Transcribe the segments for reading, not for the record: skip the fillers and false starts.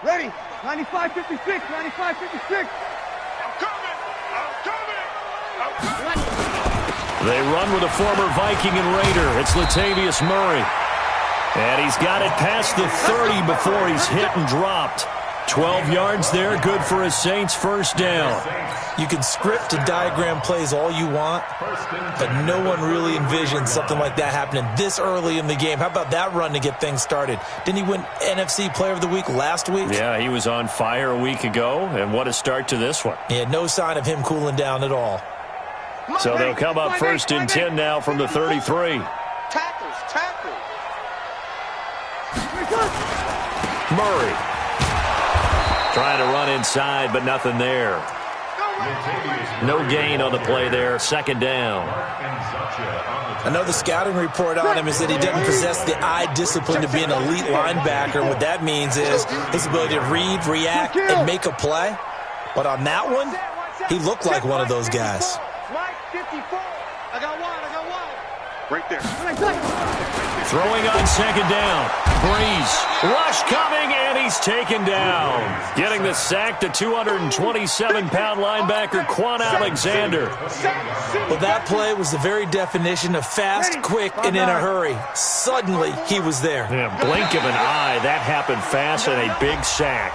Ready. 95-56, 95-56. They run with a former Viking and Raider. It's Latavius Murray. And he's got it past the 30 before he's hit and dropped. 12 yards there, good for a Saints first down. You can script and diagram plays all you want, but no one really envisioned something like that happening this early in the game. How about that run to get things started? Didn't he win NFC Player of the Week last week? Yeah, he was on fire a week ago, and what a start to this one. Yeah, no sign of him cooling down at all. So they'll come up first and 10 now from the 33. Tackles. Murray. Trying to run inside, but nothing there. No gain on the play there. Second down. I know the scouting report on him is that he doesn't possess the eye discipline to be an elite linebacker. And what that means is his ability to read, react, and make a play. But on that one, he looked like one of those guys. Mike, 54. I got one. Right there. Throwing on second down. Breeze. Rush coming, and he's taken down. Getting the sack to 227-pound linebacker Quan Alexander. Well, that play was the very definition of fast, quick, and in a hurry. Suddenly, he was there. Yeah, blink of an eye. That happened fast and a big sack.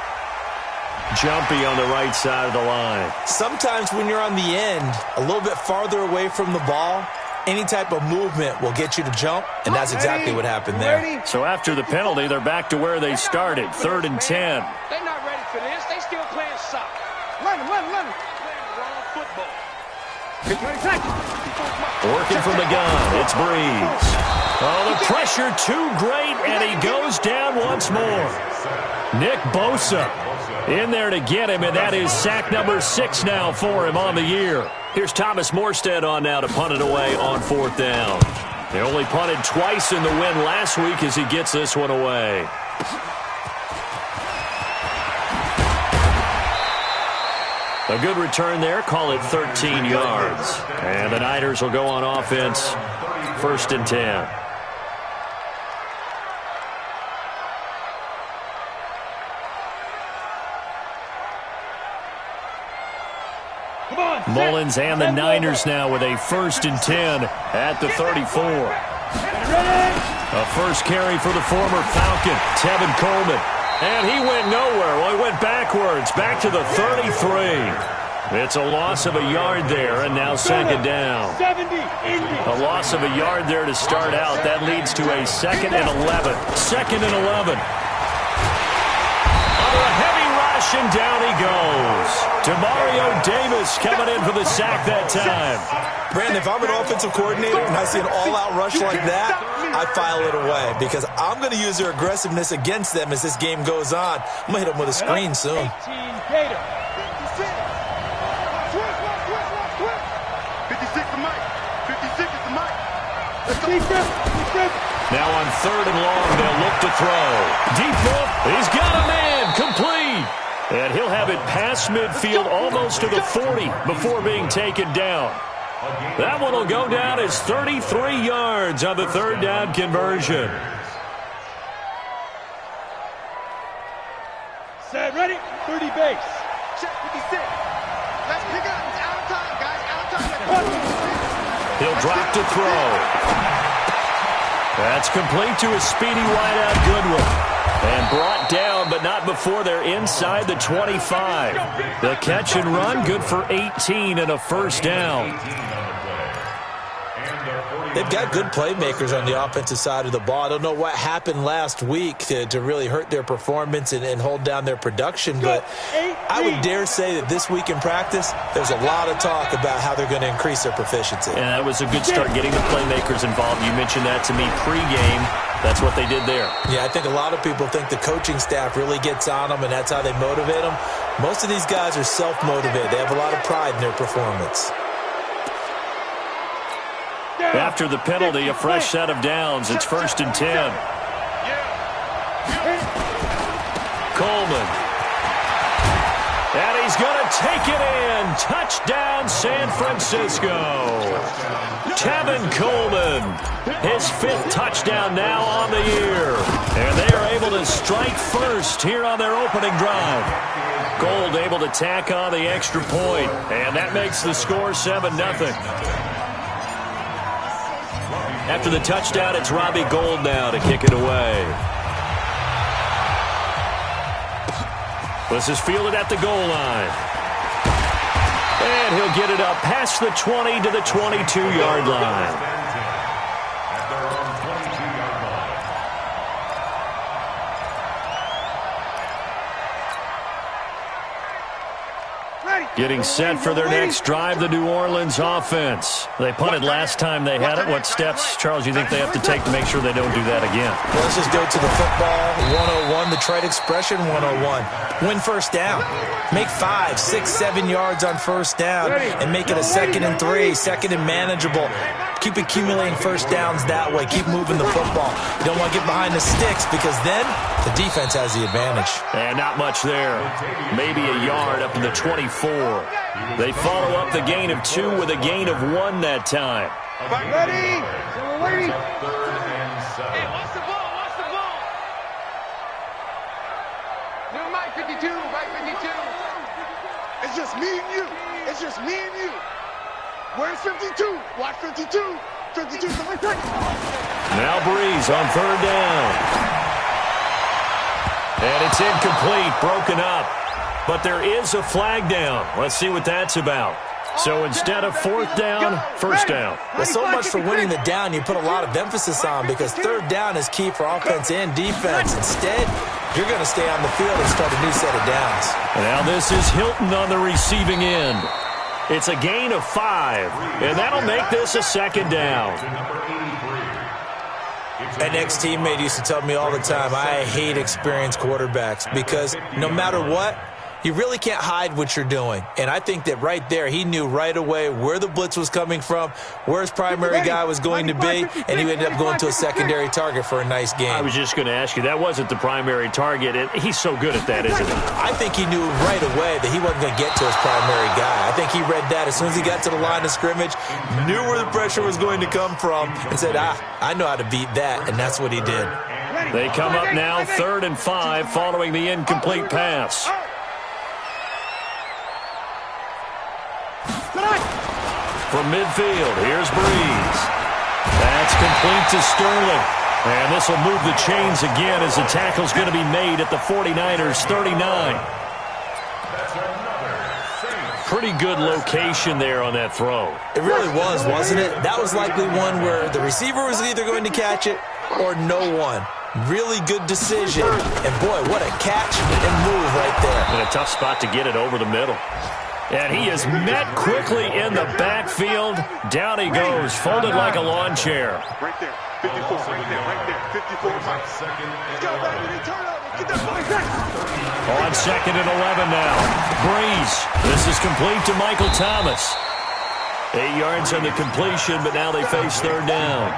Jumpy on the right side of the line. Sometimes when you're on the end, a little bit farther away from the ball, any type of movement will get you to jump, and that's exactly what happened there. So after the penalty, they're back to where they started, 3rd and 10. They're not ready for this. They still playing soccer. Run. Playing wrong football. Working from the gun, it's Breeze. Oh, the pressure too great, and he goes down once more. Nick Bosa in there to get him, and that is sack number 6 now for him on the year. Here's Thomas Morstead on now to punt it away on 4th down. They only punted twice in the win last week as he gets this one away. A good return there, call it 13 yards. And the Niners will go on offense, 1st and 10. Mullins and the Niners now with a 1st and 10 at the 34. A first carry for the former Falcon, Tevin Coleman. And he went nowhere. Well, he went backwards, back to the 33. It's a loss of a yard there, and now second down. A loss of a yard there to start out. That leads to a 2nd and 11. 2nd and 11. Under a heavy rush, and down he goes. Demario Davis coming in for the sack that time. Brandon, if I'm an offensive coordinator and I see an all-out rush like that, I file it away because I'm going to use their aggressiveness against them as this game goes on. I'm going to hit them with a screen soon. 56 to Mike. 56 is to Mike. Now on 3rd and long, they'll look to throw. Deep look. He's got a man. Complete. And he'll have it past midfield almost to the 40 before being taken down. That one will go down as 33 yards on the 3rd down conversion. Set, ready? 30 base. Check 56. Let's pick up. It's out of time, guys. Out of time. He'll drop to throw. That's complete to a speedy wideout Goodwin. And brought down, but not before they're inside the 25. The catch and run, good for 18 and a first down. They've got good playmakers on the offensive side of the ball. I don't know what happened last week to really hurt their performance and hold down their production, but I would dare say that this week in practice, there's a lot of talk about how they're going to increase their proficiency. And that was a good start, getting the playmakers involved. You mentioned that to me pregame. That's what they did there. Yeah, I think a lot of people think the coaching staff really gets on them, and that's how they motivate them. Most of these guys are self-motivated. They have a lot of pride in their performance. After the penalty, a fresh set of downs. It's 1st and 10. Coleman. And he he's going to take it in. Touchdown, San Francisco. Tevin Coleman, his 5th touchdown now on the year. And they are able to strike first here on their opening drive. Gold able to tack on the extra point, and that makes the score 7-0. After the touchdown, it's Robbie Gould now to kick it away. This is fielded at the goal line. And he'll get it up past the 20 to the 22-yard line. Getting set for their next drive, the New Orleans offense. They punted last time they had it. What steps, Charles, you think they have to take to make sure they don't do that again? Well, let's just go to the football 101, the trade expression 101. Win first down. Make 5, 6, 7 yards on first down and make it a 2nd and 3, 2nd and manageable. Keep accumulating first downs that way. Keep moving the football. You don't want to get behind the sticks because then the defense has the advantage. And not much there. Maybe a yard up to the 24. They follow up the gain of 2 with a gain of 1 that time. Ready? Hey, what's the ball? What's the ball? No, Mike 52. Mike 52. It's just me and you. It's just me and you. Where's 52? Watch 52. 52 is the way back. Now Breeze on 3rd down. And it's incomplete, broken up. But there is a flag down. Let's see what that's about. So instead of 4th down, 1st down. Well, so much for winning the down you put a lot of emphasis on because 3rd down is key for offense and defense. Instead, you're going to stay on the field and start a new set of downs. And now this is Hilton on the receiving end. It's a gain of 5, and that'll make this a 2nd down. An ex-teammate used to tell me all the time, I hate experienced quarterbacks because no matter what, you really can't hide what you're doing. And I think that right there, he knew right away where the blitz was coming from, where his primary guy was going to be, and he ended up going to a secondary target for a nice game. I was just going to ask you, that wasn't the primary target. He's so good at that, isn't he? I think he knew right away that he wasn't going to get to his primary guy. I think he read that as soon as he got to the line of scrimmage, knew where the pressure was going to come from, and said, I know how to beat that, and that's what he did. They come up now 3rd and 5 following the incomplete pass. From midfield, here's Breeze. That's complete to Sterling. And this will move the chains again as the tackle's going to be made at the 49ers' 39. Pretty good location there on that throw. It really was, wasn't it? That was likely one where the receiver was either going to catch it or no one. Really good decision. And, boy, what a catch and move right there. And a tough spot to get it over the middle. And he is met quickly in the backfield. Down he goes, folded like a lawn chair. Right there. 54, right there, right there. 54, Mike. Let's go, baby. Turnover. Get that ball back. On 2nd and 11 now. Breeze. This is complete to Michael Thomas. 8 yards on the completion, but now they face 3rd down.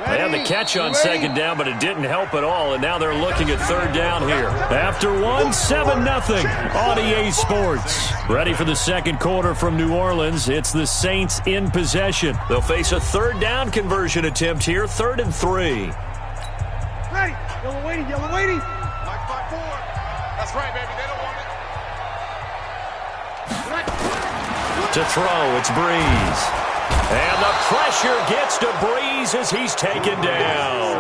They had the catch on 2nd down, but it didn't help at all, and now they're looking at 3rd down here. After 7-0 on EA Sports. Ready for the 2nd quarter from New Orleans. It's the Saints in possession. They'll face a 3rd down conversion attempt here, 3rd and 3. Ready. Yellow waiting, yellow waiting. Mike 5-4. That's right, baby. They don't want it. To throw, it's Breeze. And the pressure gets to Breeze as he's taken down.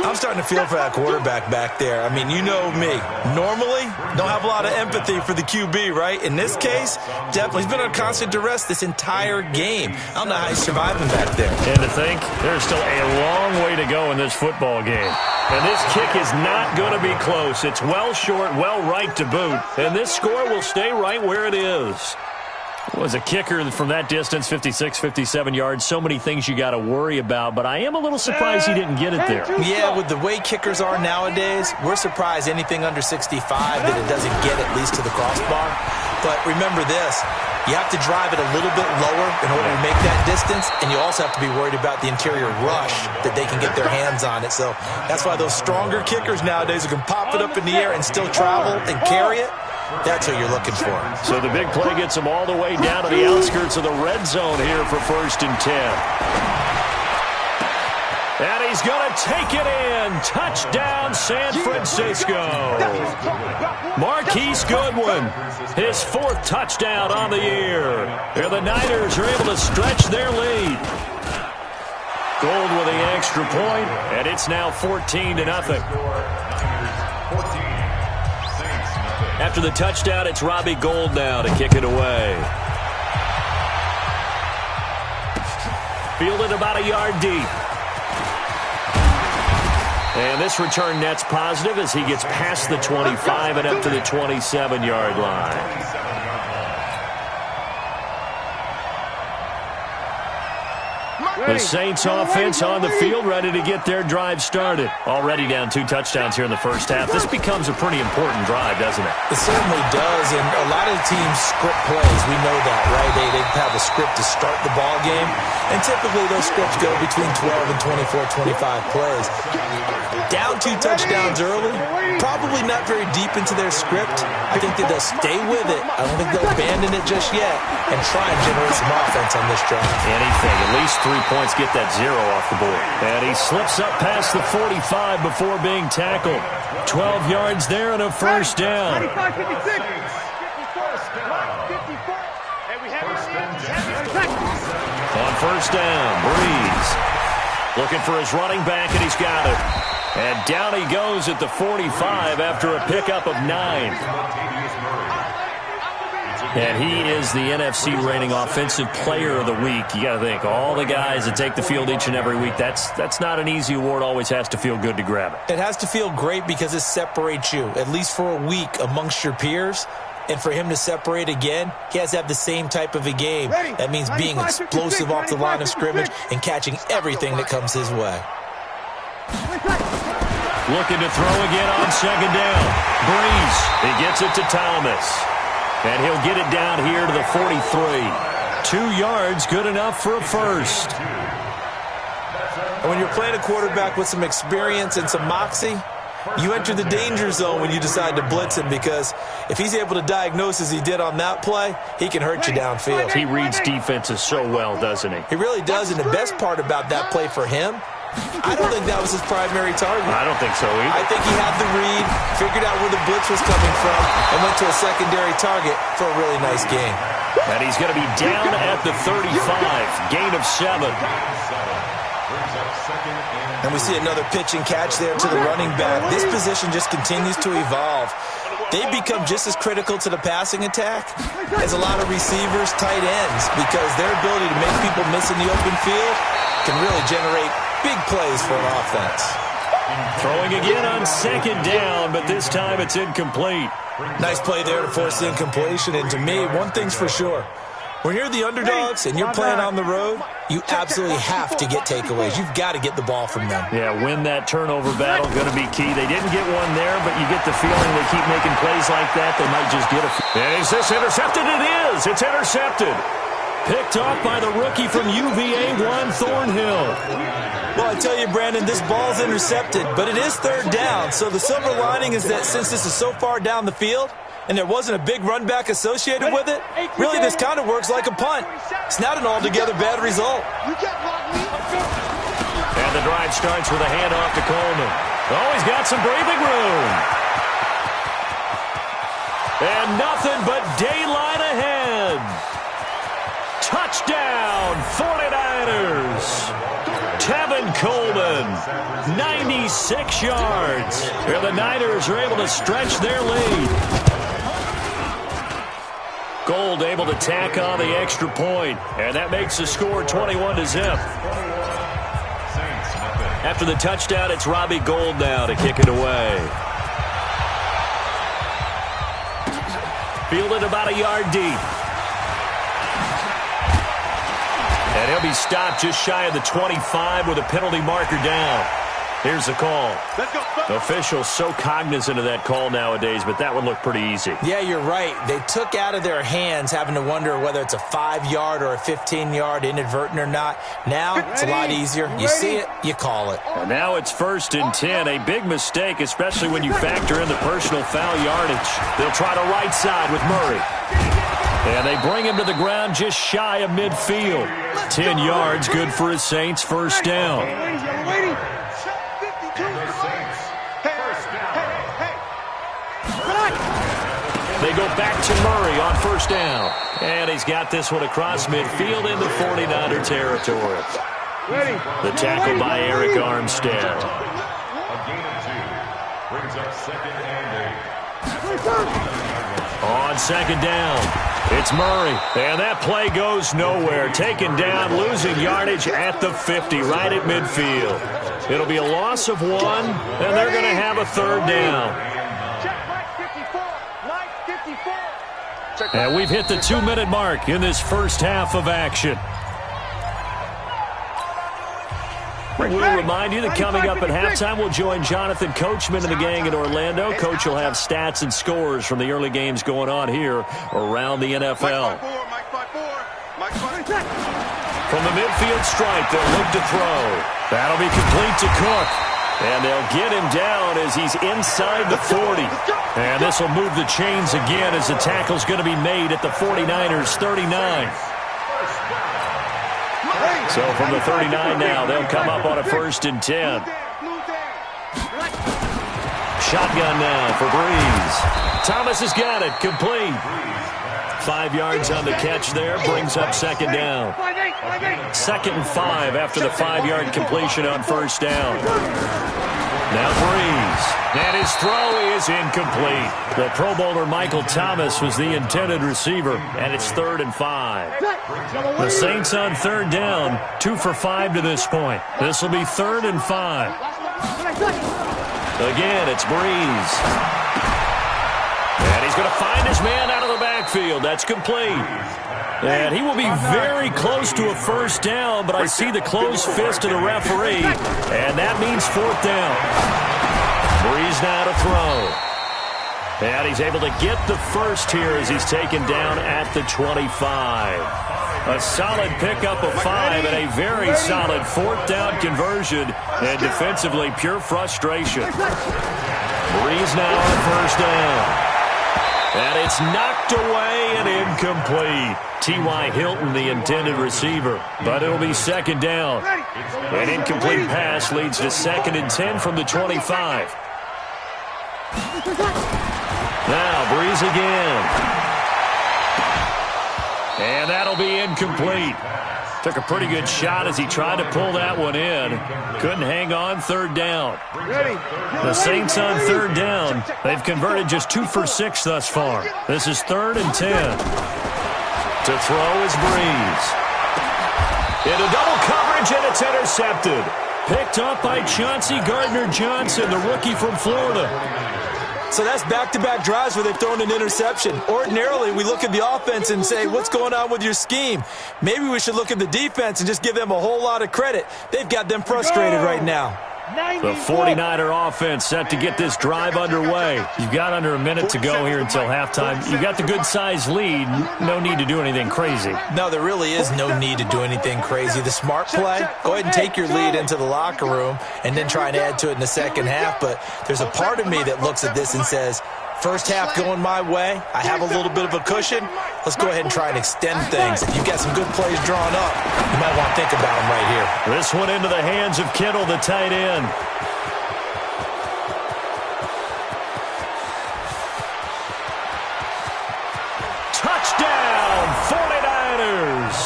I'm starting to feel for that quarterback back there. I mean, you know me. Normally, don't have a lot of empathy for the QB, right? In this case, definitely. He's been on constant duress this entire game. I don't know how he's surviving back there. And to think, there's still a long way to go in this football game. And this kick is not going to be close. It's well short, well right to boot. And this score will stay right where it is. Was a kicker from that distance, 56, 57 yards. So many things you got to worry about, but I am a little surprised he didn't get it there. Yeah, with the way kickers are nowadays, we're surprised anything under 65 that it doesn't get at least to the crossbar. But remember this, you have to drive it a little bit lower in order to make that distance, and you also have to be worried about the interior rush that they can get their hands on it. So that's why those stronger kickers nowadays who can pop it up in the air and still travel and carry it, that's what you're looking for. So the big play gets him all the way down to the outskirts of the red zone here for 1st and 10. And he's going to take it in. Touchdown, San Francisco. Marquise Goodwin, his 4th touchdown on the year. And the Niners are able to stretch their lead. Gold with the extra point, and it's now 14-0. After the touchdown, it's Robbie Gould now to kick it away. Fielded about a yard deep. And this return net's positive as he gets past the 25 and up to the 27-yard line. The Saints offense on the field, ready to get their drive started. Already down 2 touchdowns here in the first half. This becomes a pretty important drive, doesn't it? It certainly does, and a lot of teams script plays. We know that, right? They have a script to start the ball game, and typically those scripts go between 12 and 24, 25 plays. Down 2 touchdowns early, probably not very deep into their script. I think that they'll stay with it. I don't think they'll abandon it just yet and try and generate some offense on this drive. Anything, at least 3 points, get that 0 off the board. And he slips up past the 45 before being tackled. 12 yards there and a first down. On first down, Breeze looking for his running back, and he's got it. And down he goes at the 45 after a pickup of 9. And he is the NFC reigning offensive player of the week. You got to think, all the guys that take the field each and every week, that's not an easy award. Always has to feel good to grab it. It has to feel great because it separates you, at least for a week, amongst your peers. And for him to separate again, he has to have the same type of a game. That means being explosive off the line of scrimmage and catching everything that comes his way. Looking to throw again on second down. Breeze, he gets it to Thomas. And he'll get it down here to the 43. 2 yards, good enough for a first. And when you're playing a quarterback with some experience and some moxie, you enter the danger zone when you decide to blitz him, because if he's able to diagnose as he did on that play, he can hurt you downfield. He reads defenses so well, doesn't he? He really does, and the best part about that play for him, I don't think that was his primary target. I don't think so either. I think he had the read, figured out where the blitz was coming from, and went to a secondary target for a really nice gain. And he's going to be down at the 35, gain of 7. And we see another pitch and catch there to the running back. This position just continues to evolve. They become just as critical to the passing attack as a lot of receivers, tight ends, because their ability to make people miss in the open field can really generate big plays for an offense. Throwing again on second down, but this time it's incomplete. Nice play there to force the incompletion. And to me, one thing's for sure. When you're the underdogs and you're playing on the road, you absolutely have to get takeaways. You've got to get the ball from them. Yeah, win that turnover battle, going to be key. They didn't get one there, but you get the feeling they keep making plays like that, they might just get a few. And is this intercepted? It is. It's intercepted. Picked off by the rookie from UVA, Juan Thornhill. Well, I tell you, Brandon, this ball's intercepted, but it is third down. So the silver lining is that since this is so far down the field, and there wasn't a big run back associated with it, really this kind of works like a punt. It's not an altogether bad result. And the drive starts with a handoff to Coleman. Oh, he's got some breathing room. And nothing but daylight ahead. Touchdown, 49ers. Tevin Coleman, 96 yards. And the Niners are able to stretch their lead. Gould able to tack on the extra point, and that makes the score 21-0. After the touchdown, it's Robbie Gould now to kick it away. Fielded about a yard deep. And he'll be stopped just shy of the 25 with a penalty marker down. Here's the call. Let's go. Officials so cognizant of that call nowadays, but that one looked pretty easy. Yeah, you're right. They took out of their hands having to wonder whether it's a 5-yard or a 15-yard inadvertent or not. Now it's a lot easier. You see it, you call it. And now it's 1st and 10. A big mistake, especially when you factor in the personal foul yardage. They'll try to right side with Murray. And they bring him to the ground just shy of midfield. 10 yards, good for his Saints. First down. They go back to Murray on first down. And he's got this one across midfield into 49er territory. The tackle by Eric Armstead. A gain of 2. Brings up 2nd and 8. On second down, it's Murray. And that play goes nowhere. Taken down, losing yardage at the 50, right at midfield. It'll be a loss of 1, and they're going to have a 3rd down. And we've hit the 2-minute mark in this first half of action. We'll remind you that coming up at halftime, we'll join Jonathan Coachman and the gang in Orlando. Coach will have stats and scores from the early games going on here around the NFL. From the midfield stripe, they'll look to throw. That'll be complete to Cook. And they'll get him down as he's inside the 40. And this will move the chains again as the tackle's going to be made at the 49ers 39. So from the 39 now, they'll come up on a 1st and 10. Shotgun now for Breeze. Thomas has got it, complete. 5 yards on the catch there, brings up 2nd down. 2nd and 5 after the 5-yard completion on first down. Now Breeze, and his throw is incomplete. The Pro Bowler Michael Thomas was the intended receiver, and it's 3rd and 5. The Saints on 3rd down, 2 for 5 to this point. This will be 3rd and 5. Again, it's Breeze. And he's going to find his man out of the backfield. That's complete. And he will be very close to a 1st down, but I see the closed fist of the referee, and that means 4th down. Breeze now to throw. And he's able to get the first here as he's taken down at the 25. A solid pickup of 5 and a very solid 4th down conversion, and defensively pure frustration. Breeze now on 1st down. And it's knocked away and incomplete. T.Y. Hilton, the intended receiver, but it'll be 2nd down. An incomplete pass leads to 2nd and 10 from the 25. Now Breeze again. And that'll be incomplete. Took a pretty good shot as he tried to pull that one in. Couldn't hang on. 3rd down. The Saints on 3rd down. They've converted just 2 for 6 thus far. This is 3rd and 10. To throw is Breeze. Into double coverage, and it's intercepted. Picked up by Chauncey Gardner-Johnson, the rookie from Florida. So that's back-to-back drives where they've thrown an interception. Ordinarily, we look at the offense and say, what's going on with your scheme? Maybe we should look at the defense and just give them a whole lot of credit. They've got them frustrated right now. The 49er offense set to get this drive underway. You've got under a minute to go here until halftime. You've got the good-sized lead. No need to do anything crazy. No, there really is no need to do anything crazy. The smart play, go ahead and take your lead into the locker room and then try and add to it in the second half. But there's a part of me that looks at this and says, first half going my way, I have a little bit of a cushion. Let's go ahead and try and extend things. If you've got some good plays drawn up, you might want to think about them right here. This one into the hands of Kittle, the tight end. Touchdown, 49ers!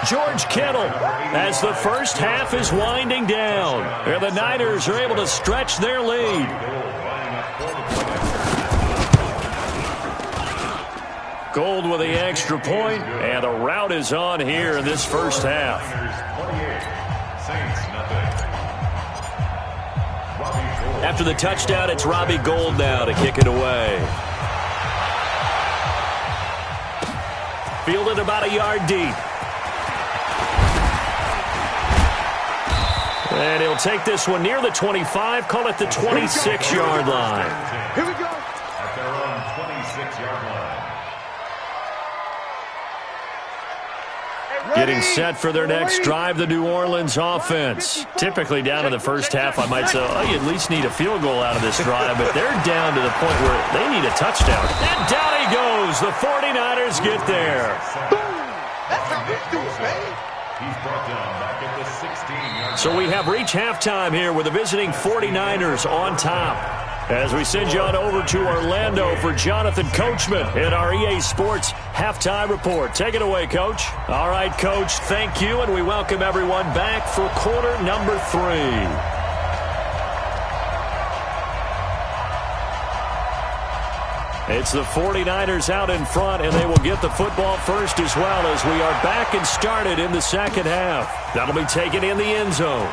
George Kittle, as the first half is winding down, and the Niners are able to stretch their lead. Gold with the extra point, and the route is on here in this first half. After the touchdown, it's Robbie Gould now to kick it away. Fielded about a yard deep. And he'll take this one near the 25, call it the 26-yard line. Here we go. At their own 26-yard line. Getting set for their next drive, the New Orleans offense. Typically down in the first half, I might say, oh, you at least need a field goal out of this drive, but they're down to the point where they need a touchdown. And down he goes. The 49ers get there. Boom. That's how we do it, man. He's brought down back at the 16-yard. So we have reached halftime here with the visiting 49ers on top. As we send you on over to Orlando for Jonathan Coachman in our EA Sports Halftime Report. Take it away, Coach. All right, Coach, thank you, and we welcome everyone back for quarter number 3. It's the 49ers out in front, and they will get the football first as well as we are back and started in the second half. That'll be taken in the end zone.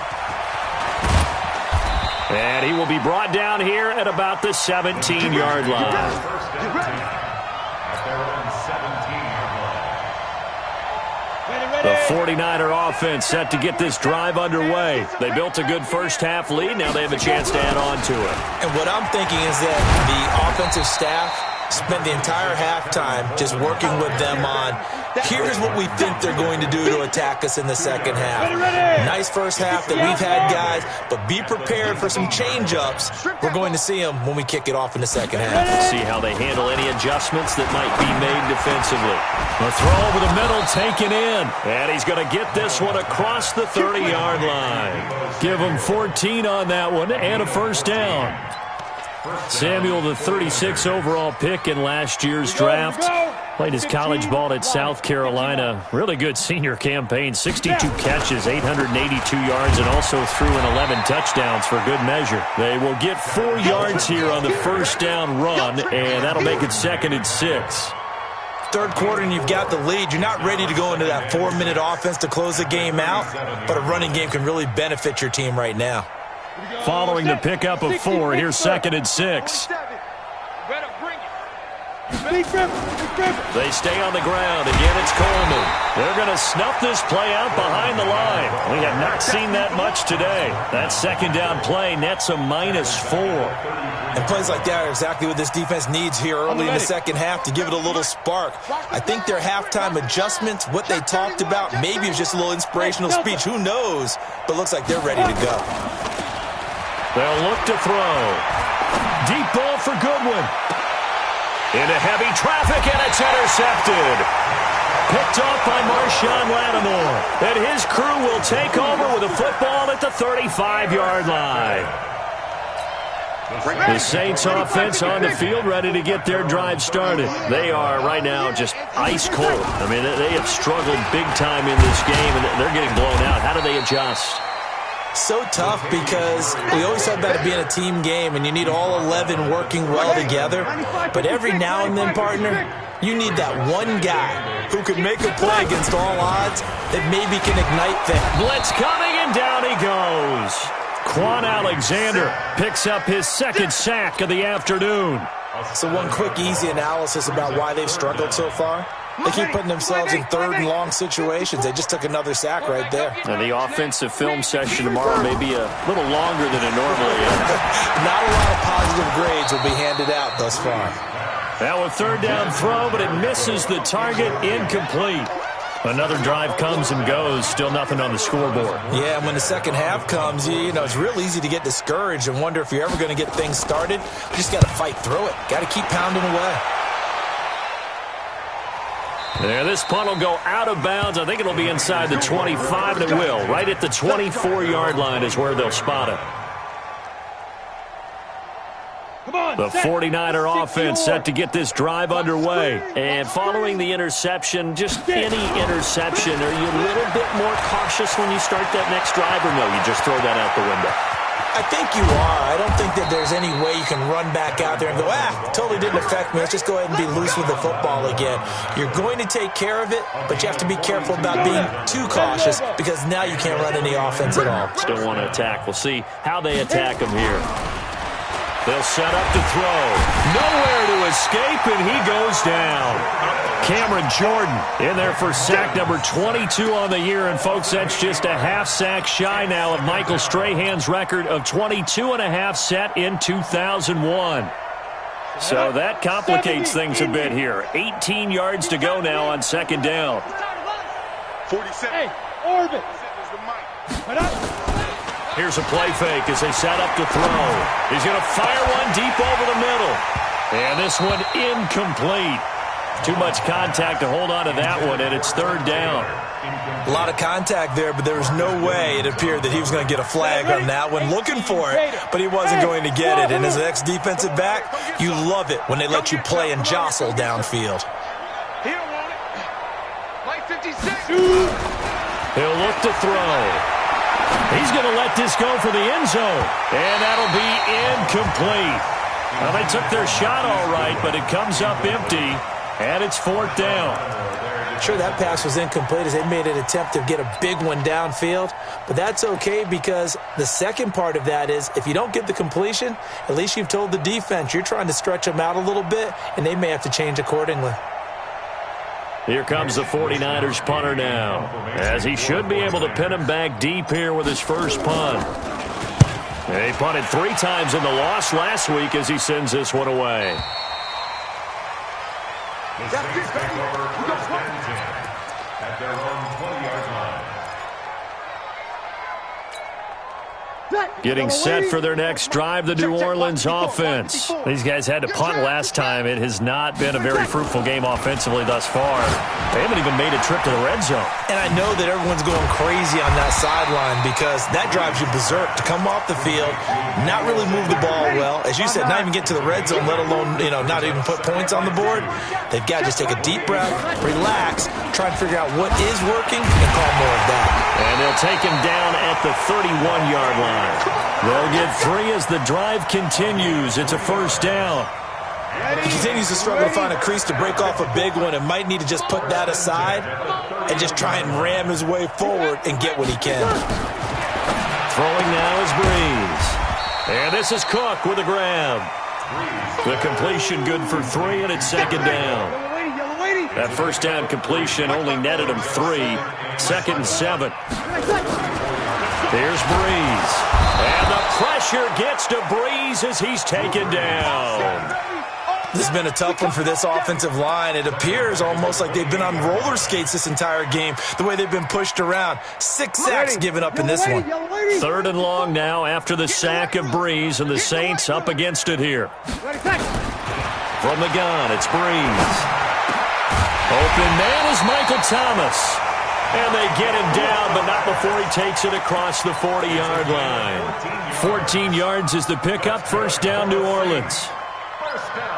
And he will be brought down here at about the 17-yard line. At their own 17-yard line. The 49er offense set to get this drive underway. They built a good first half lead. Now they have a chance to add on to it. And what I'm thinking is that the offensive staff spent the entire halftime just working with them on, here's what we think they're going to do to attack us in the second half. Nice first half that we've had, guys, but be prepared for some change-ups. We're going to see them when we kick it off in the second half. See how they handle any adjustments that might be made defensively. A throw over the middle taken in, and he's going to get this one across the 30-yard line. Give him 14 on that one and a first down. Samuel, the 36 overall pick in last year's draft, played his college ball at South Carolina. Really good senior campaign, 62 catches, 882 yards, and also threw in 11 touchdowns for good measure. They will get 4 yards here on the first down run, and that'll make it 2nd and 6. Third quarter and you've got the lead. You're not ready to go into that 4-minute offense to close the game out, but a running game can really benefit your team right now. Following the pickup of 4, here's 2nd and 6. They stay on the ground. Again, it's Coleman. They're going to snuff this play out behind the line. We have not seen that much today. That second down play nets a -4. And plays like that are exactly what this defense needs here early in the second half to give it a little spark. I think their halftime adjustments, what they talked about, maybe it's just a little inspirational speech. Who knows? But looks like they're ready to go. They'll look to throw. Deep ball for Goodwin. Into heavy traffic, and it's intercepted. Picked off by Marshawn Lattimore. And his crew will take over with a football at the 35-yard line. The Saints offense on the field ready to get their drive started. They are right now just ice cold. I mean, they have struggled big time in this game, and they're getting blown out. How do they adjust? So tough because we always talk about it being a team game and you need all 11 working well together. But every now and then, partner, you need that one guy who can make a play against all odds that maybe can ignite things. Blitz coming, and down he goes. Quan Alexander picks up his 2nd sack of the afternoon. So one quick, easy analysis about why they've struggled so far. They keep putting themselves in 3rd and long situations. They just took another sack right there. And the offensive film session tomorrow may be a little longer than it normally is. Not a lot of positive grades will be handed out thus far. Now a 3rd down throw, but it misses the target, incomplete. Another drive comes and goes, still nothing on the scoreboard. Yeah, and when the second half comes, you know, it's real easy to get discouraged and wonder if you're ever going to get things started. You just got to fight through it. Got to keep pounding away. There, this punt will go out of bounds. I think it'll be inside the 25, and it will. Right at the 24-yard line is where they'll spot it. The 49er offense set to get this drive underway. And following the interception, just any interception, are you a little bit more cautious when you start that next drive, or no, you just throw that out the window? I think you are. I don't think that there's any way you can run back out there and go, totally didn't affect me. Let's just go ahead and be loose with the football again. You're going to take care of it, but you have to be careful about being too cautious because now you can't run any offense at all. Still want to attack. We'll see how they attack them here. They'll set up to throw. Nowhere to escape, and he goes down. Cameron Jordan in there for sack number 22 on the year. And, folks, that's just a half sack shy now of Michael Strahan's record of 22.5 set in 2001. So that complicates things a bit here. 18 yards to go now on second down. 47. Hey, orbit. Here's a play fake as they set up to throw. He's going to fire one deep over the middle. And this one incomplete. Too much contact to hold on to that one, and it's third down. A lot of contact there, but there was no way it appeared that he was going to get a flag on that one. Looking for it, but he wasn't going to get it. And as an ex-defensive back, you love it when they let you play and jostle downfield. He don't want it. Like 56. He'll look to throw. He's going to let this go for the end zone. And that'll be incomplete. Well, they took their shot all right, but it comes up empty, and it's fourth down. Sure, that pass was incomplete as they made an attempt to get a big one downfield, but that's okay because the second part of that is if you don't get the completion, at least you've told the defense you're trying to stretch them out a little bit, and they may have to change accordingly. Here comes the 49ers punter now, as he should be able to pin him back deep here with his first punt. He punted 3 times in the loss last week as he sends this one away. The Saints take over first and 10 at their own 20-yard line. Getting set for their next drive, the New Orleans offense. These guys had to punt last time. It has not been a very fruitful game offensively thus far. They haven't even made a trip to the red zone. And I know that everyone's going crazy on that sideline because that drives you berserk to come off the field, not really move the ball well. As you said, not even get to the red zone, let alone, not even put points on the board. They've got to just take a deep breath, relax, try and figure out what is working, and call more of that. And they'll take him down at the 31-yard line. They'll get 3 as the drive continues. It's a first down. He continues to struggle to find a crease to break off a big one and might need to just put that aside and just try and ram his way forward and get what he can. Throwing now is Breeze. And this is Cook with a grab. The completion good for 3, and it's second down. That first down completion only netted him 3. Second and 7. There's Breeze. And the pressure gets to Breeze as he's taken down. This has been a tough one for this offensive line. It appears almost like they've been on roller skates this entire game, the way they've been pushed around. 6 sacks given up in this one. Third and long now after the sack of Breeze, and the Saints up against it here. From the gun, it's Breeze. Open man is Michael Thomas. And they get him down, but not before he takes it across the 40-yard line. 14 yards is the pickup. First down, New Orleans. First down.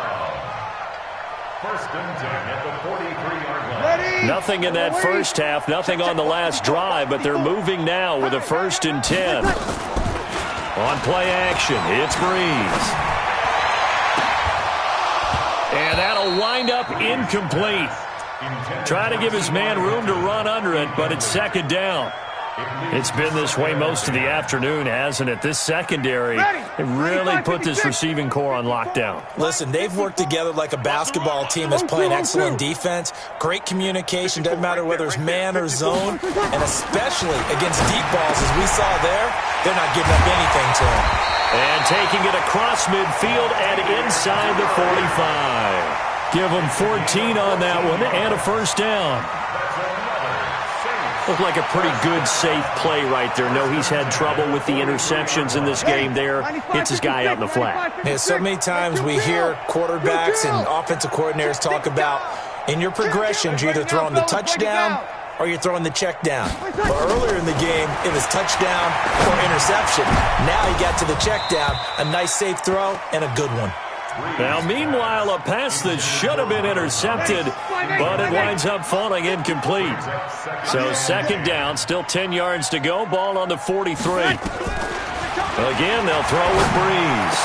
First and 10 at the 43-yard line. Nothing in that first half, nothing on the last drive, but they're moving now with a first and 10. On play action, it's Breeze. And that'll wind up incomplete. Trying to give his man room to run under it, but it's second down. It's been this way most of the afternoon, hasn't it? This secondary, they really put this receiving core on lockdown. Listen, they've worked together like a basketball team that's playing excellent defense. Great communication, doesn't matter whether it's man or zone, and especially against deep balls, as we saw there, they're not giving up anything to them. And taking it across midfield and inside the 45. Give them 14 on that one and a first down. Looked like a pretty good, safe play right there. No, he's had trouble with the interceptions in this game there. Hits his guy out in the flat. Yeah, so many times we hear quarterbacks and offensive coordinators talk about in your progressions, you're either throwing the touchdown or you're throwing the check down. But earlier in the game, it was touchdown or interception. Now he got to the check down, a nice safe throw, and a good one. Now, meanwhile, a pass that should have been intercepted, but it winds up falling incomplete. So second down, still 10 yards to go, ball on the 43. Again, they'll throw with Breeze.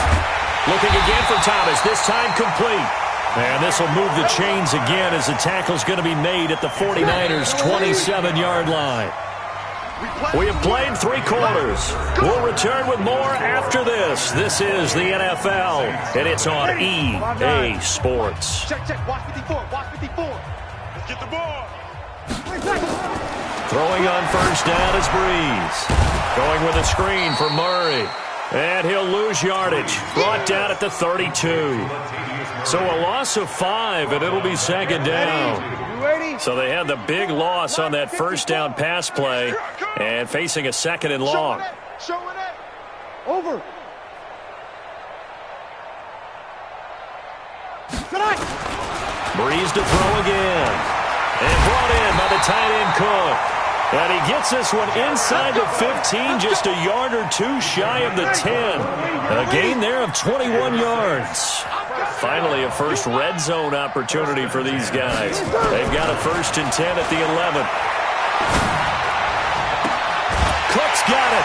Looking again for Thomas, this time complete. And this will move the chains again as the tackle's going to be made at the 49ers' 27-yard line. We have played 3 quarters. We'll return with more after this. This is the NFL, and it's on EA Sports. Check. Watch 54. Watch 54. Let's get the ball. Throwing on first down is Breeze. Going with a screen for Murray. And he'll lose yardage. Brought down at the 32. So a loss of 5, and it'll be second down. So they had the big loss on that first down pass play and facing a second and long. Show it. Over. Breeze to throw again. And brought in by the tight end Cook. And he gets this one inside the 15, just a yard or 2 shy of the 10. A gain there of 21 yards. Finally, a first red zone opportunity for these guys. They've got a 1st and 10 at the 11. Cook's got it.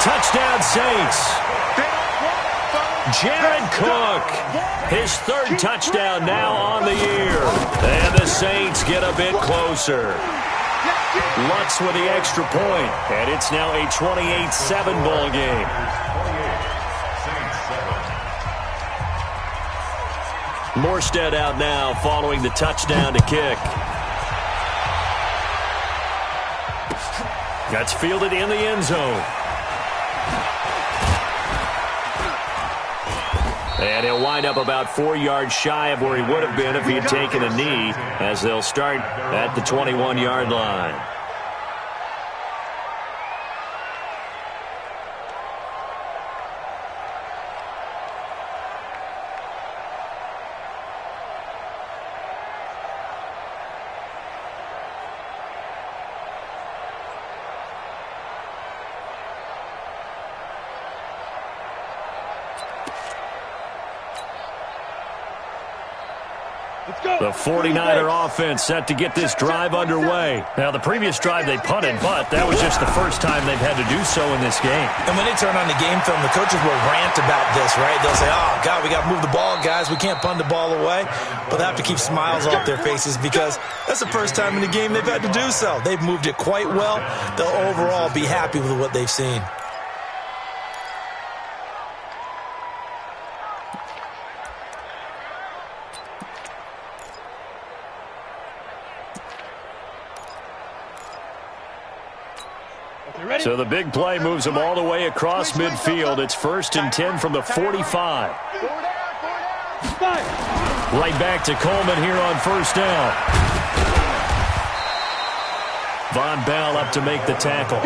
Touchdown Saints. Jared Cook, his 3rd touchdown now on the year. And the Saints get a bit closer. Lutz with the extra point, and it's now a 28-7 ball game. Morstead out now following the touchdown to kick. That's fielded in the end zone. And he'll wind up about 4 yards shy of where he would have been if he had taken a knee, as they'll start at the 21-yard line. The 49er offense set to get this drive underway. Now, the previous drive they punted, but that was just the first time they've had to do so in this game. And when they turn on the game film, the coaches will rant about this, right? They'll say, oh, God, we got to move the ball, guys. We can't punt the ball away. But they have to keep smiles off their faces because that's the first time in the game they've had to do so. They've moved it quite well. They'll overall be happy with what they've seen. So the big play moves them all the way across midfield. It's 1st and 10 from the 45. Right back to Coleman here on first down. Von Bell up to make the tackle.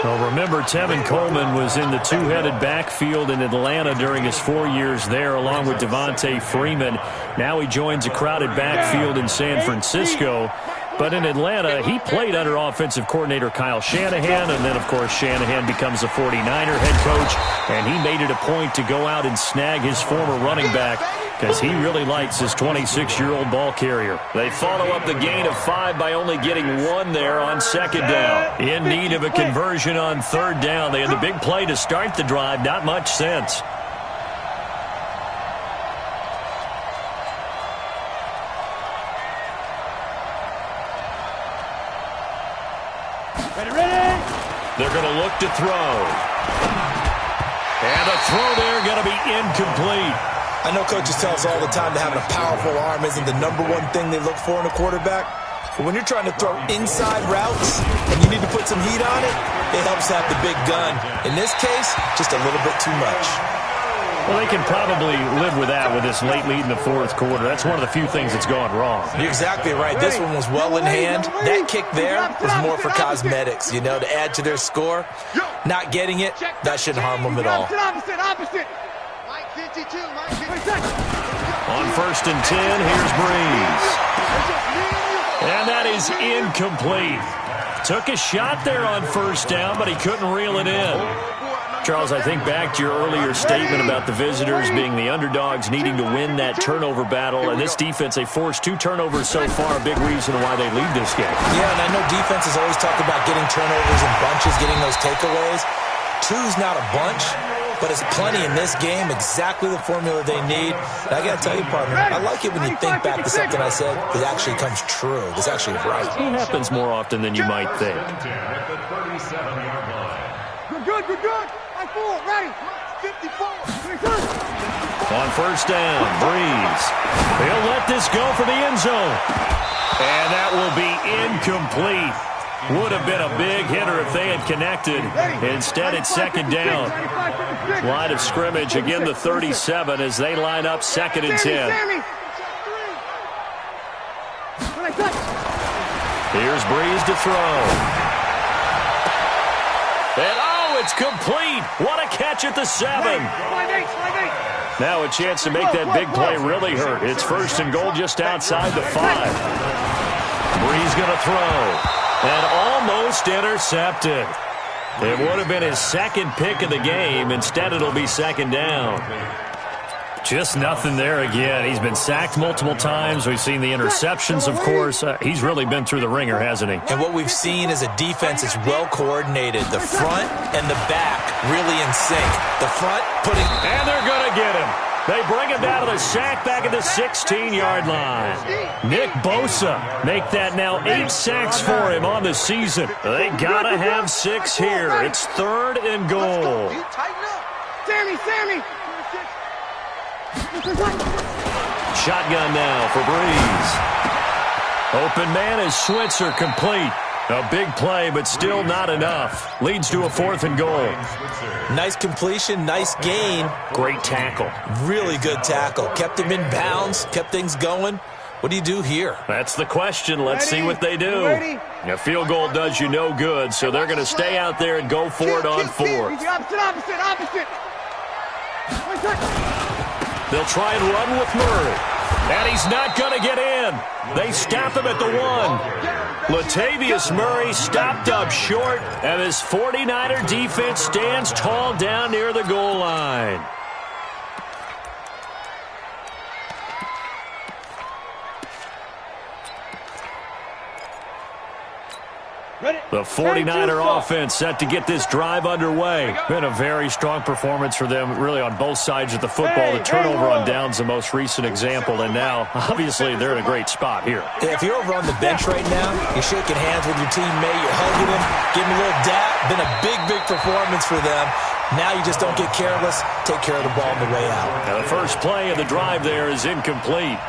Well, remember, Tevin Coleman was in the 2-headed backfield in Atlanta during his 4 years there, along with Devontae Freeman. Now he joins a crowded backfield in San Francisco. But in Atlanta, he played under offensive coordinator Kyle Shanahan, and then, of course, Shanahan becomes a 49er head coach, and he made it a point to go out and snag his former running back because he really likes his 26-year-old ball carrier. They follow up the gain of 5 by only getting 1 there on second down. In need of a conversion on third down. They had the big play to start the drive. Not much sense. They're going to look to throw. And the throw there going to be incomplete. I know coaches tell us all the time that having a powerful arm isn't the #1 thing they look for in a quarterback. But when you're trying to throw inside routes and you need to put some heat on it, it helps to have the big gun. In this case, just a little bit too much. Well, they can probably live with that with this late lead in the 4th quarter. That's one of the few things that's gone wrong. You're exactly right. This one was well in hand. That kick there was more for cosmetics, you know, to add to their score. Not getting it, that shouldn't harm them at all. On 1st and 10, here's Breeze. And that is incomplete. Took a shot there on first down, but he couldn't reel it in. Charles, I think back to your earlier statement about the visitors being the underdogs needing to win that turnover battle, and this defense, they forced 2 turnovers so far, a big reason why they lead this game. Yeah, and I know defenses always talk about getting turnovers in bunches, getting those takeaways. 2's not a bunch, but it's plenty in this game, exactly the formula they need. And I got to tell you, partner, I like it when you think back to something I said that actually comes true. It's actually right. It happens more often than you might think. Good. I full. Ready. 54. On first down, Breeze. He'll let this go for the end zone. And that will be incomplete. Would have been a big hitter if they had connected. Instead, it's second down. Line of scrimmage, again the 37 as they line up second and 10. Here's Breeze to throw. And oh, it's complete. What a catch at the 7. Now a chance to make that big play really hurt. It's first and goal just outside the 5. Breeze going to throw. And almost intercepted. It would have been his second pick of the game. Instead, it'll be second down. Just nothing there again. He's been sacked multiple times. We've seen the interceptions, of course. He's really been through the ringer, hasn't he? And what we've seen is a defense that's well coordinated. The front and the back really in sync. The front putting... And they're going to get him. They bring him down to the sack back at the 16-yard line. Nick Bosa make that now 8 sacks for him on the season. They got to have 6 here. It's third and goal. Sammy. Shotgun now for Breeze. Open man is Switzer, complete. A big play, but still not enough. Leads to a 4th and goal. Nice completion, nice gain. Great tackle. Really good tackle. Kept him in bounds, kept things going. What do you do here? That's the question. Let's see what they do. A field goal does you no good, so they're going to stay out there and go for it on 4th. Opposite. They'll try and run with Murray. And he's not going to get in. They stop him at the 1. Latavius Murray stopped up short, and this 49er defense stands tall down near the goal line. The 49er offense set to get this drive underway. Been a very strong performance for them, really on both sides of the football. The turnover on down's the most recent example, and now, obviously, they're in a great spot here. If you're over on the bench right now, you're shaking hands with your teammate, you're hugging him, giving him a little dap. Been a big performance for them. Now you just don't get careless. Take care of the ball on the way out. Now the first play of the drive there is incomplete.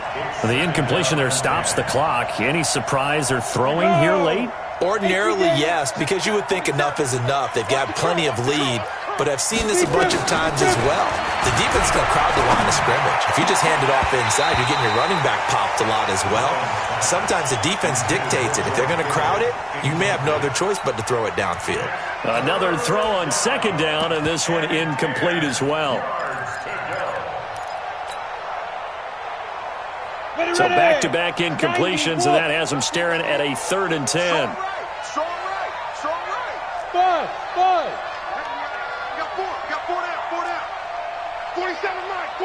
The incompletion there stops the clock. Any surprise they're throwing here late? Ordinarily, yes, because you would think enough is enough. They've got plenty of lead, but I've seen this a bunch of times as well. The defense is going to crowd the line of scrimmage. If you just hand it off inside, you're getting your running back popped a lot as well. Sometimes the defense dictates it. If they're going to crowd it, you may have no other choice but to throw it downfield. Another throw on second down, and this one incomplete as well. So back-to-back incompletions, and that has them staring at a 3rd and 10. Strong right. 5. Got four down. 47 miles.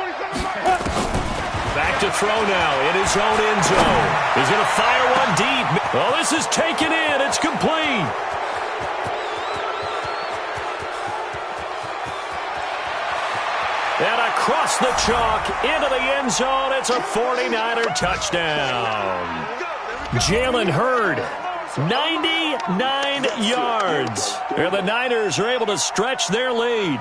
Back to throw now in his own end zone. He's going to fire one deep. Oh, this is taken in. It's complete. And across the chalk into the end zone. It's a 49er touchdown. Jalen Hurd, 99 yards. And the Niners are able to stretch their lead.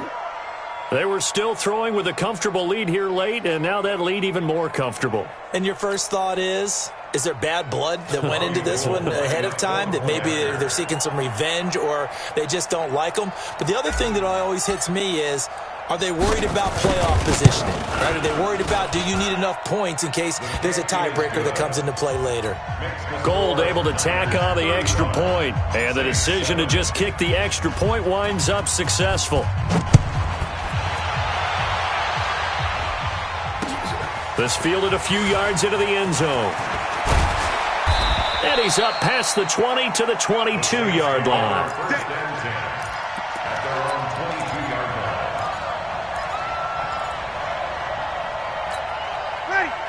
They were still throwing with a comfortable lead here late, and now that lead even more comfortable. And your first thought is there bad blood that went into this one ahead of time, that maybe they're seeking some revenge or they just don't like them? But the other thing that always hits me is, are they worried about playoff positioning? Right? Are they worried about, do you need enough points in case there's a tiebreaker that comes into play later? Gold able to tack on the extra point, and the decision to just kick the extra point winds up successful. This fielded a few yards into the end zone. And he's up past the 20 to the 22-yard line.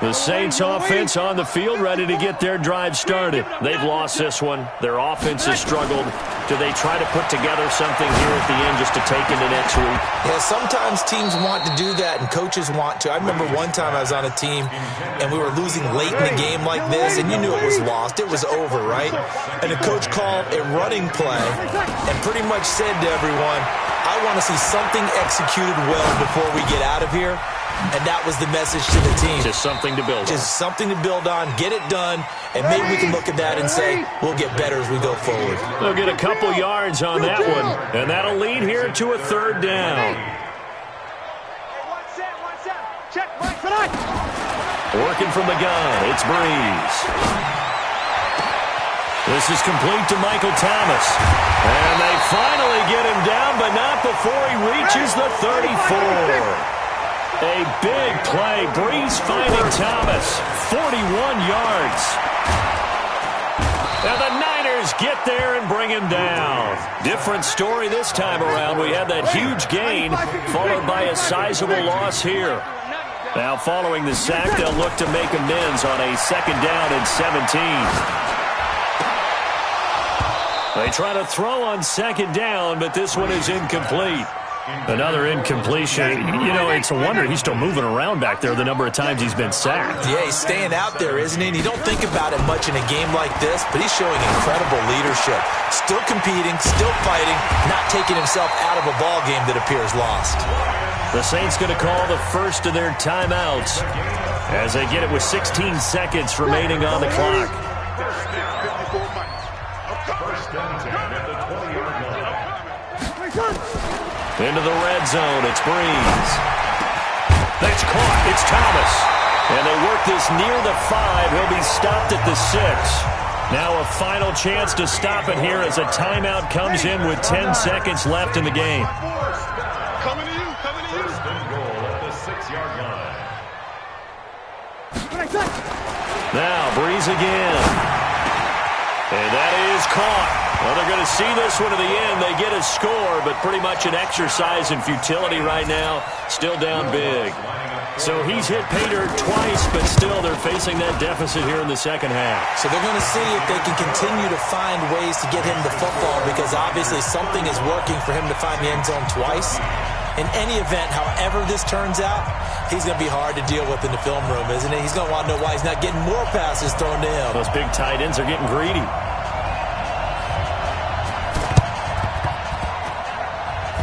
The Saints offense on the field, ready to get their drive started. They've lost this one. Their offense has struggled. Do they try to put together something here at the end just to take into next week? Yeah, sometimes teams want to do that and coaches want to. I remember one time I was on a team and we were losing late in the game like this, and you knew it was lost. It was over, right? And the coach called a running play and pretty much said to everyone, I want to see something executed well before we get out of here. And that was the message to the team. Just something to build on. Just something to build on, get it done, and maybe we can look at that and say, we'll get better as we go forward. They'll get a couple yards on that one, and that'll lead here to a third down. Working from the gun, it's Breeze. This is complete to Michael Thomas. And they finally get him down, but not before he reaches the 34. A big play. Breeze finding Thomas. 41 yards. And the Niners get there and bring him down. Different story this time around. We had that huge gain followed by a sizable loss here. Now following the sack, they'll look to make amends on a second down and 17. They try to throw on second down, but this one is incomplete. Another incompletion. You know, it's a wonder he's still moving around back there the number of times he's been sacked. Yeah, he's staying out there, isn't he? And you don't think about it much in a game like this, but he's showing incredible leadership. Still competing, still fighting, not taking himself out of a ball game that appears lost. The Saints going to call the first of their timeouts as they get it with 16 seconds remaining on the clock. First and 10 at the 20-yard line. Into the red zone, it's Breeze. That's caught, it's Thomas. And they work this near the 5. He'll be stopped at the 6. Now a final chance to stop it here as a timeout comes in with 10 seconds left in the game. Coming to you, coming to you. First and goal at the 6-yard line. Now Breeze again. And that is caught. Well, they're going to see this one to the end. They get a score, but pretty much an exercise in futility right now. Still down big. So he's hit Pater twice, but still they're facing that deficit here in the second half. So they're going to see if they can continue to find ways to get him the football, because obviously something is working for him to find the end zone twice. In any event, however this turns out, he's going to be hard to deal with in the film room, isn't he? He's going to want to know why he's not getting more passes thrown to him. Those big tight ends are getting greedy.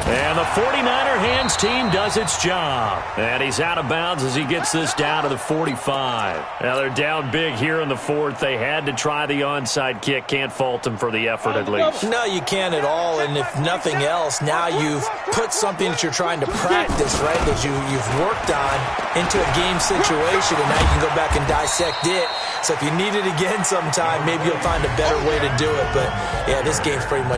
And the 49er hands team does its job. And he's out of bounds as he gets this down to the 45. Now they're down big here in the fourth. They had to try the onside kick. Can't fault them for the effort at least. No, you can't at all. And if nothing else, now you've put something that you're trying to practice, right, that you've worked on into a game situation, and now you can go back and dissect it. So if you need it again sometime, maybe you'll find a better way to do it. But, yeah, this game's pretty much